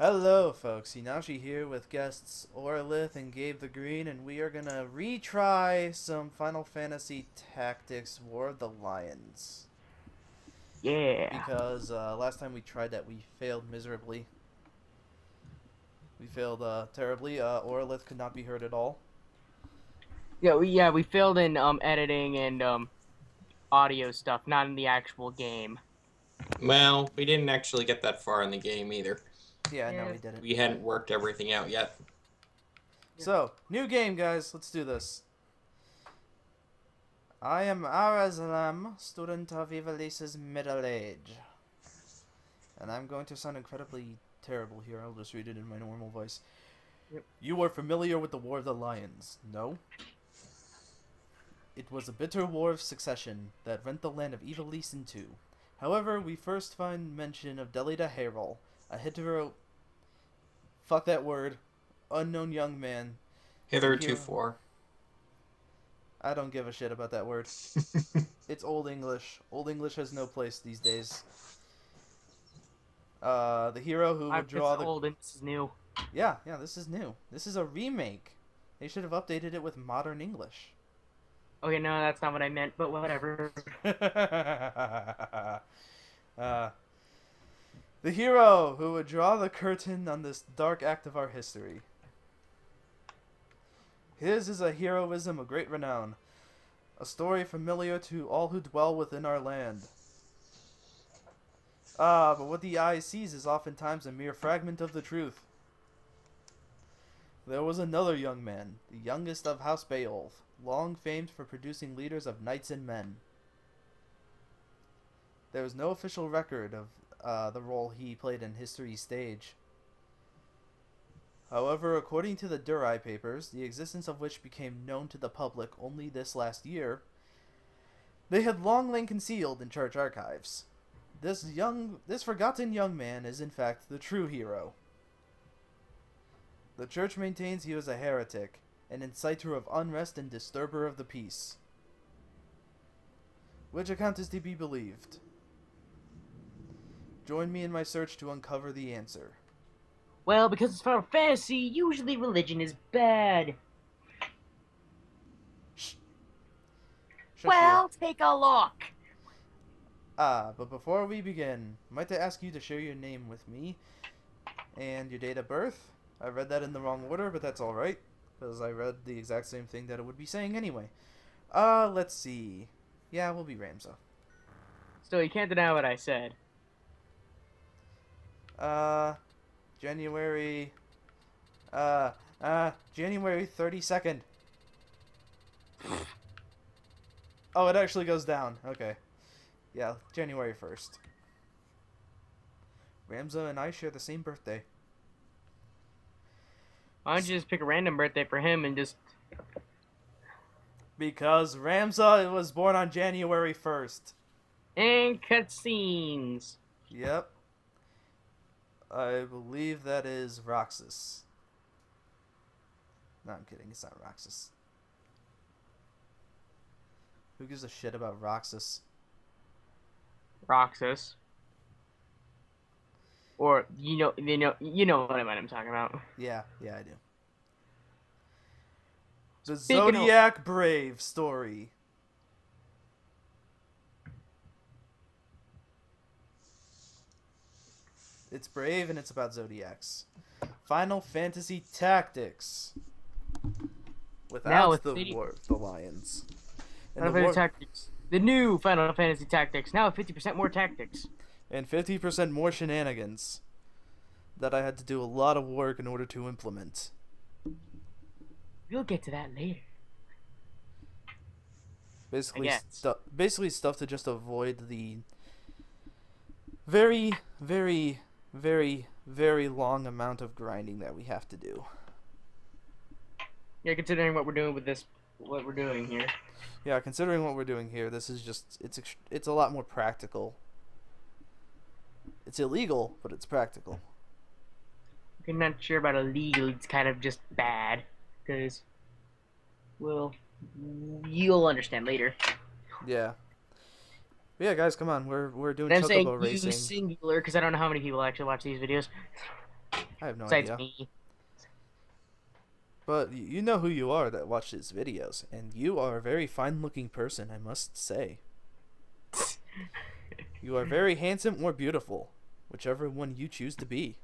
Hello, folks. Hinashi here with guests Orailith and Gabe the Green, and we are gonna retry some Final Fantasy Tactics War of the Lions. Yeah. Because last time we tried that, we failed miserably. We failed terribly. Orailith could not be heard at all. We failed in editing and audio stuff, not in the actual game. Well, we didn't actually get that far in the game either. Yeah, no, Yeah. we didn't. We hadn't worked everything out yet. So, new game, guys. Let's do this. I am Arazlam, student of Ivalice's middle age. And I'm going to sound incredibly terrible here. I'll just read it in my normal voice. Yep. You are familiar with the War of the Lions, no? It was a bitter war of succession that rent the land of Ivalice in two. However, we first find mention of Delida Herol, a hetero... Fuck that word. Unknown young man. Hitherto. I don't give a shit about that word. It's Old English. Old English has no place these days. The hero who would draw the... old and this is new. Yeah, this is new. This is a remake. They should have updated it with modern English. Okay, no, that's not what I meant, but whatever. The hero who would draw the curtain on this dark act of our history. His is a heroism of great renown, a story familiar to all who dwell within our land. But what the eye sees is oftentimes a mere fragment of the truth. There was another young man, the youngest of House Beowulf, long famed for producing leaders of knights and men. There is no official record of the role he played in history's stage. However, according to the Durai papers, the existence of which became known to the public only this last year, they had long lain concealed in church archives. This forgotten young man is in fact the true hero. The church maintains he was a heretic, an inciter of unrest and disturber of the peace. Which account is to be believed? Join me in my search to uncover the answer. Well, because it's Final Fantasy, usually religion is bad. Shh. Well, take a look. But before we begin, might I ask you to share your name with me and your date of birth? I read that in the wrong order, but that's alright, because I read the exact same thing that it would be saying anyway. Let's see. Yeah, we'll be Ramza. Still, you can't deny what I said. January 32nd. Oh, it actually goes down. Okay. Yeah, January 1st. Ramza and I share the same birthday. Why don't you just pick a random birthday for him and just... Because Ramza was born on January 1st. And cutscenes. Yep. I believe that is Roxas. No, I'm kidding. It's not Roxas. Who gives a shit about Roxas? Roxas. Or, you know what I'm talking about. Yeah, I do. The Speaking of- Zodiac Brave story. It's brave and it's about Zodiacs. Final Fantasy Tactics. Now Without with the the- War of the Lions. And Final the Fantasy Tactics. The new Final Fantasy Tactics. Now 50% more tactics. and 50% more shenanigans that I had to do a lot of work in order to implement. We'll get to that later. Basically, I guess. basically stuff to just avoid the very, very, very, very long amount of grinding that we have to do. Yeah, considering what we're doing with this, what we're doing here. Yeah, considering what we're doing here, this is just, it's a lot more practical. It's illegal, but it's practical. I'm not sure about illegal. It's kind of just bad, because, well, you'll understand later. Yeah. But yeah, guys, come on. We're doing And I'm saying chocobo you racing. singular, because I don't know how many people actually watch these videos. I have no Besides idea. me. But you know who you are that watches videos, and you are a very fine-looking person, I must say. You are very handsome or beautiful, whichever one you choose to be.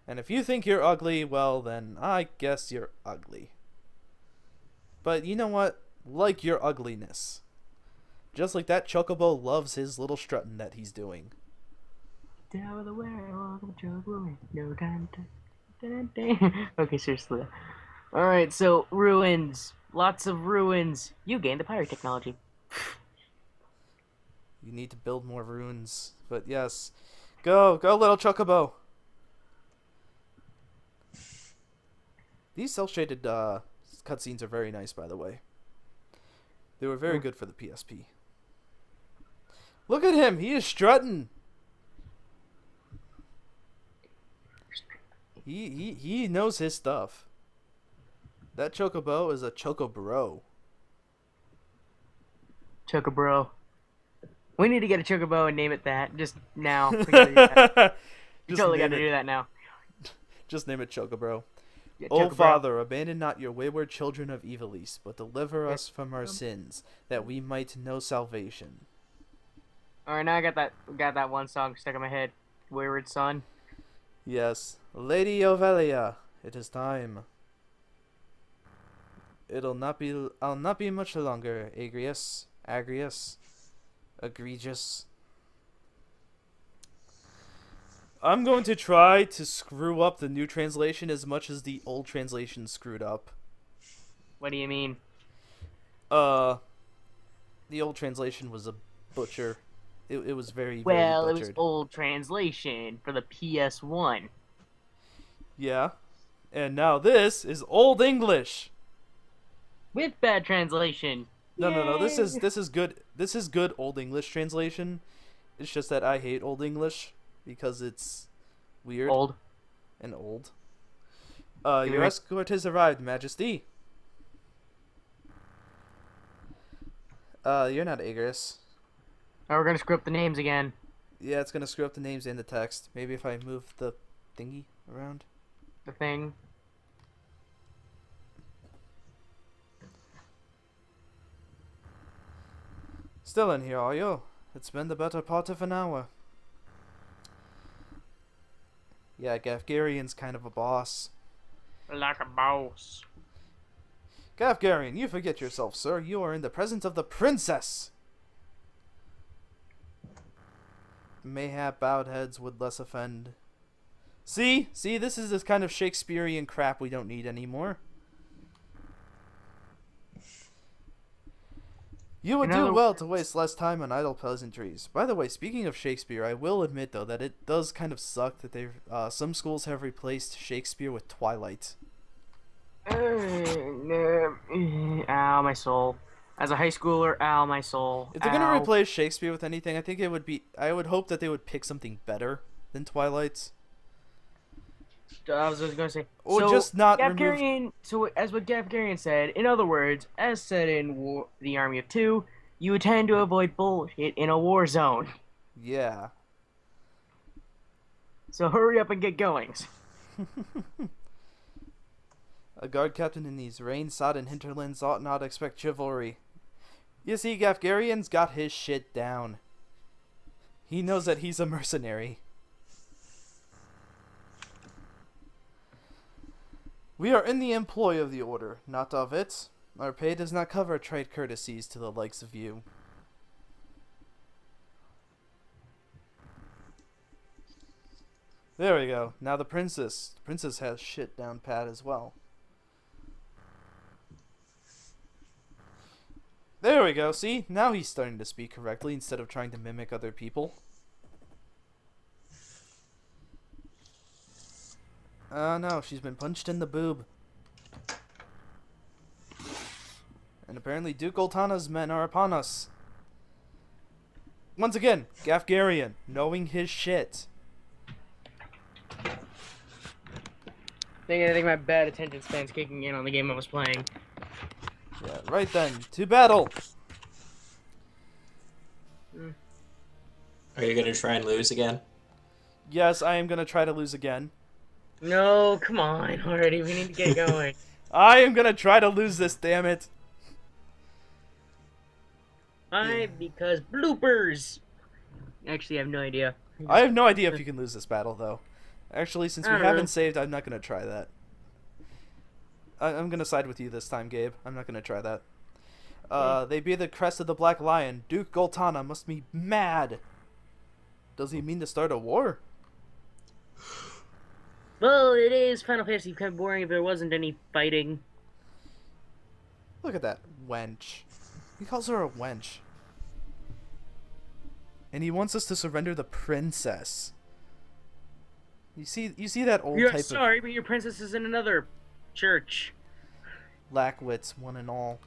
And if you think you're ugly, well then, I guess you're ugly. But you know what? Like your ugliness. Just like that chocobo loves his little strutting that he's doing. Down with the werewolf, chocobo, no time to... Okay, seriously. Alright, so ruins. Lots of ruins. You gained the pirate technology. You need to build more ruins. But yes. Go little chocobo. These cel-shaded cutscenes are very nice, by the way. They were very good for the PSP. Look at him! He is strutting! He knows his stuff. That chocobo is a chocobro. Chocobro. We need to get a chocobo and name it that. Just now. We gotta do that. You totally gotta do that now. Just name it Chocobro. Yeah, O Chocobro. Father, abandon not your wayward children of Evilise, but deliver us from our sins, that we might know salvation. Alright, now I got that one song stuck in my head. Wayward Son. Yes, Lady Ovelia, it is time. I'll not be much longer, Agrius, egregious. I'm going to try to screw up the new translation as much as the old translation screwed up. What do you mean? The old translation was a butcher. It was very Well, very it was butchered. old translation for the PS1. Yeah. And now this is Old English. With bad translation. No. This Yay! is good. This is good Old English translation. It's just that I hate Old English because it's weird Old. and old. Give me Your my- escort has arrived, Majesty. You're not Agris. Oh, we're gonna screw up the names again. Yeah, it's gonna screw up the names and the text. Maybe if I move the thingy around. The thing. Still in here, are you? It's been the better part of an hour. Yeah, Gafgarian's kind of a boss. Like a boss. Gafgarian, you forget yourself, sir. You are in the presence of the princess. Mayhap bowed heads would less offend. See, this is this kind of Shakespearean crap we don't need anymore. You would do Another- well to waste less time on idle pleasantries. By the way, speaking of Shakespeare, I will admit though that it does kind of suck that they some schools have replaced Shakespeare with Twilight. Ow, my soul. As a high schooler, ow, my soul. If they're gonna Ow. replace Shakespeare with anything, I think it would be. I would hope that they would pick something better than Twilight. I was just gonna say. Or so, just not remove. Gafgarian. So, as what Gafgarian said, in other words, as said in The Army of Two, you tend to avoid bullshit in a war zone. Yeah. So hurry up and get going. A guard captain in these rain-sodden hinterlands ought not expect chivalry. You see, Gafgarian's got his shit down. He knows that he's a mercenary. We are in the employ of the order, not of it. Our pay does not cover trade courtesies to the likes of you. There we go. Now the princess. The princess has shit down pat as well. There we go. See? Now he's starting to speak correctly instead of trying to mimic other people. No, she's been punched in the boob. And apparently Duke Oltana's men are upon us. Once again, Gafgarian, knowing his shit. I think my bad attention span's kicking in on the game I was playing. Yeah, right then, to battle! Are you gonna try and lose again? Yes, I am gonna try to lose again. No, come on already. We need to get going. I am gonna try to lose this, damn it. Why? Because bloopers. Actually, I have no idea. I have no idea if you can lose this battle, though. Actually, since I we don't know. haven't saved, I'm not gonna try that. I'm gonna side with you this time, Gabe. I'm not gonna try that. They bear the crest of the Black Lion. Duke Goltana must be mad. Does he mean to start a war? Well, it is Final Fantasy kind of boring if there wasn't any fighting. Look at that wench. He calls her a wench. And he wants us to surrender the princess. You see that old You're type sorry, but your princess is in another church. of lackwits, one and all.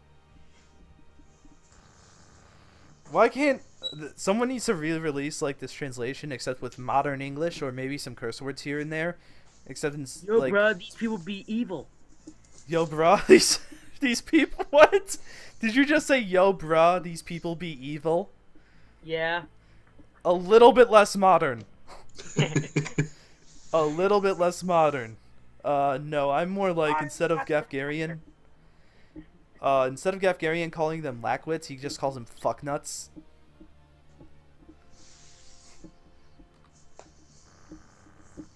Why can't someone needs to re-release like this translation, except with modern English or maybe some curse words here and there, except in Yo, like, bruh, these people be evil. yo, bruh, these people. What? Did you just say, yo, bruh, these people be evil? Yeah. A little bit less modern. A little bit less modern. No, I'm more like instead of Gafgarian calling them lackwits, he just calls them fucknuts.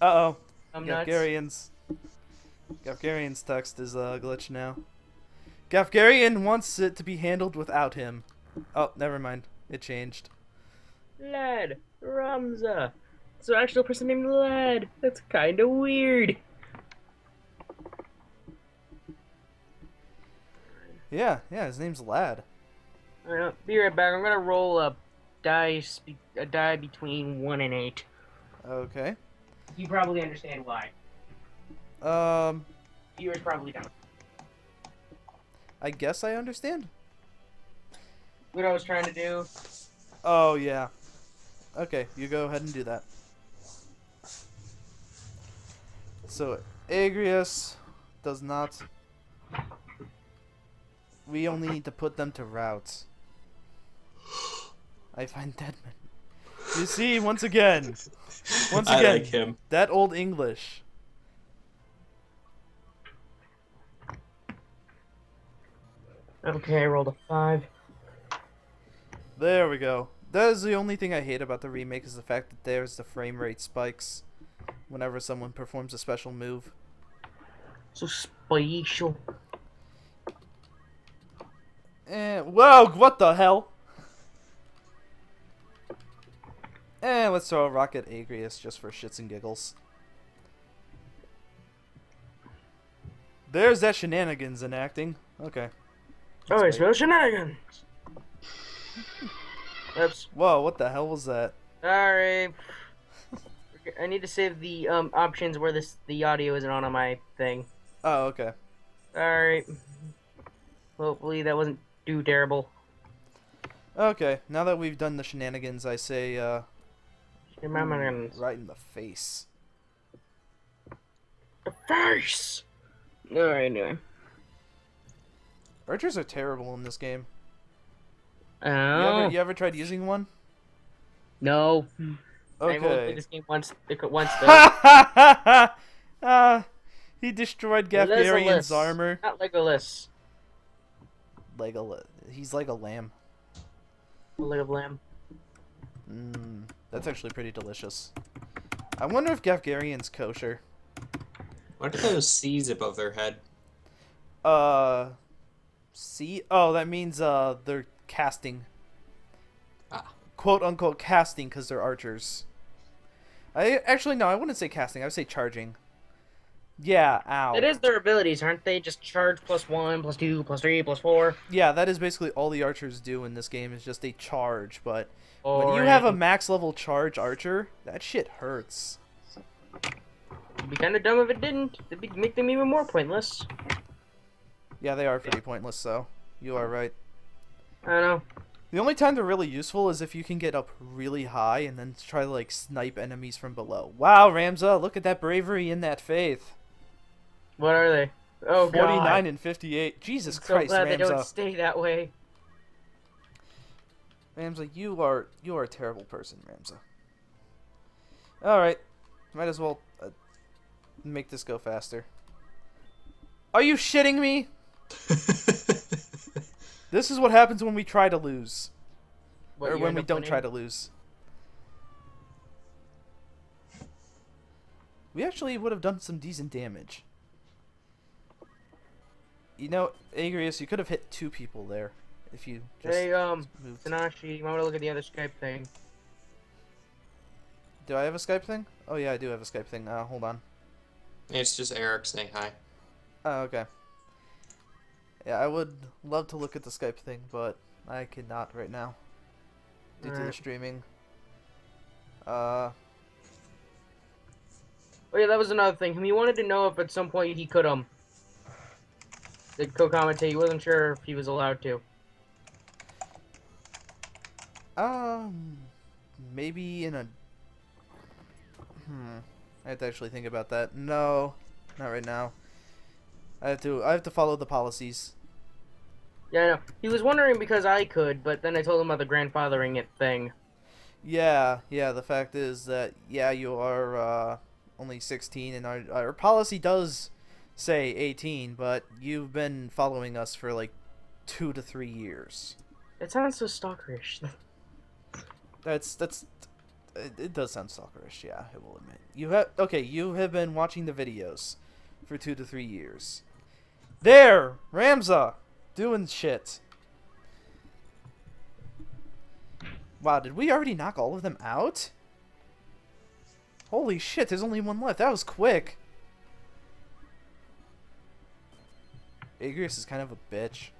Uh-oh. I'm nuts. Gafgarian's text is glitched now. Gafgarian wants it to be handled without him. Oh, never mind. It changed. Lad. Ramza. So actual person named Lad. That's kind of weird. Yeah, his name's Lad. Alright, be right back. I'm gonna roll a die between 1 and 8. Okay. You probably understand why. Viewers probably don't. I guess I understand. What I was trying to do. Oh, yeah. Okay, you go ahead and do that. So, Agrius does not... We only need to put them to routes. I find Deadman. You see, once again, I like him. that old English. Okay, I rolled a 5. There we go. That is the only thing I hate about the remake, is the fact that there's the frame rate spikes whenever someone performs a special move. So special. Whoa, what the hell? Let's throw a rock at Agrius just for shits and giggles. There's that shenanigans enacting. Okay. Oh, I smell shenanigans. Oops. Whoa, what the hell was that? Sorry. I need to save the options where the audio isn't on my thing. Oh, okay. Alright. Hopefully that wasn't too terrible. Okay, now that we've done the shenanigans, I say, Shenanigans. right in the face. The face! Alright, anyway. Archers are terrible in this game. Oh. You ever tried using one? No. I only played Okay. this game once though. He destroyed Gafgarian's Legolas. armor. Not Legolas. He's like a lamb. A leg of lamb. That's actually pretty delicious. I wonder if Gafgarian's kosher. What are those C's above their head? See? Oh, that means they're casting. Ah. Quote unquote casting because they're archers. No, I wouldn't say casting. I would say charging. Yeah, ow. It is their abilities, aren't they? Just charge +1, +2, +3, +4. Yeah, that is basically all the archers do in this game is just they charge, but when you Or have a max level charge archer, that shit hurts. it'd be kind of dumb if it didn't. It'd make them even more pointless. Yeah, they are pretty pointless, so you are right. I don't know. The only time they're really useful is if you can get up really high and then try to like snipe enemies from below. Wow, Ramza, look at that bravery and that faith. What are they? Oh, 49 God. and 58. Jesus So Christ, glad they don't Ramza. stay that way. Ramza, you are a terrible person, Ramza. All right, might as well make this go faster. Are you shitting me? This is what happens when we try to lose. What, Or you when end we up don't winning? try to lose. We actually would have done some decent damage. You know, Agrius, you could have hit 2 people there if you just Hey, moved. Tanashi, you might want to look at the other Skype thing. Do I have a Skype thing? Oh yeah, I do have a Skype thing. Hold on. It's just Eric saying hi. Oh, okay. Yeah, I would love to look at the Skype thing, but I cannot right now. Due to the Alright. streaming. Oh yeah, that was another thing. He wanted to know if at some point he could, co-commentate. He wasn't sure if he was allowed to. Maybe in a... I have to actually think about that. No, not right now. I have to follow the policies. Yeah, I know. He was wondering because I could, but then I told him about the grandfathering it thing. Yeah, the fact is that, yeah, you are, only 16, and our policy does say 18, but you've been following us for, like, 2 to 3 years. It sounds so stalkerish. It does sound stalkerish, yeah, I will admit. You have been watching the videos for 2 to 3 years. There! Ramza! Doing shit. Wow, did we already knock all of them out? Holy shit, there's only 1 left. That was quick. Agrius is kind of a bitch.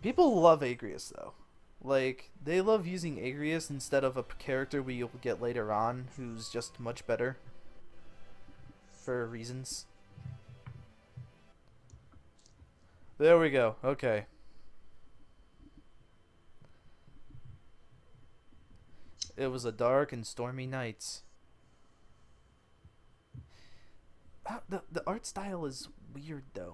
People love Agrius, though. Like, they love using Agrius instead of a character we'll get later on who's just much better. For reasons. There we go. Okay. It was a dark and stormy night. The art style is weird, though.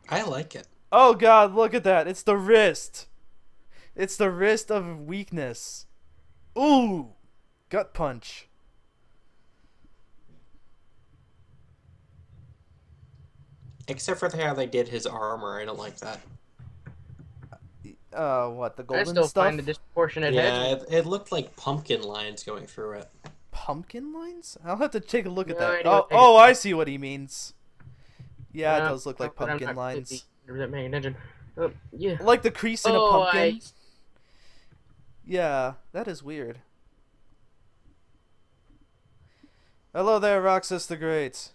I like it. Oh god, look at that. It's the wrist. It's the wrist of weakness. Ooh! Gut punch. Except for how they did his armor. I don't like that. What, the I golden still stuff? find the disproportionate Yeah, heads. it looked like pumpkin lines going through it. Pumpkin lines? I'll have to take a look at No, I that. know Oh, what they oh, mean. I see what he means. Yeah, it does look like But I'm pumpkin not lines. completely paying attention. Yeah. Like the crease in a Oh, pumpkin. Yeah, that is weird. Hello there, Roxas the Great.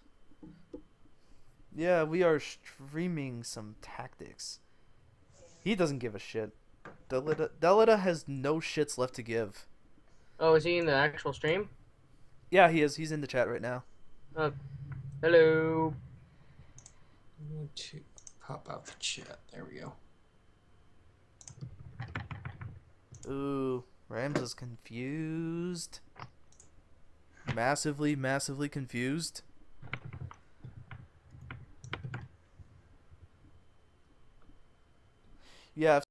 Yeah, we are streaming some tactics. He doesn't give a shit. Delita has no shits left to give. Oh, is he in the actual stream? Yeah, he is. He's in the chat right now. Hello. I need to pop out the chat. There we go. Ooh, Ramza's confused. Massively, massively confused. Yeah,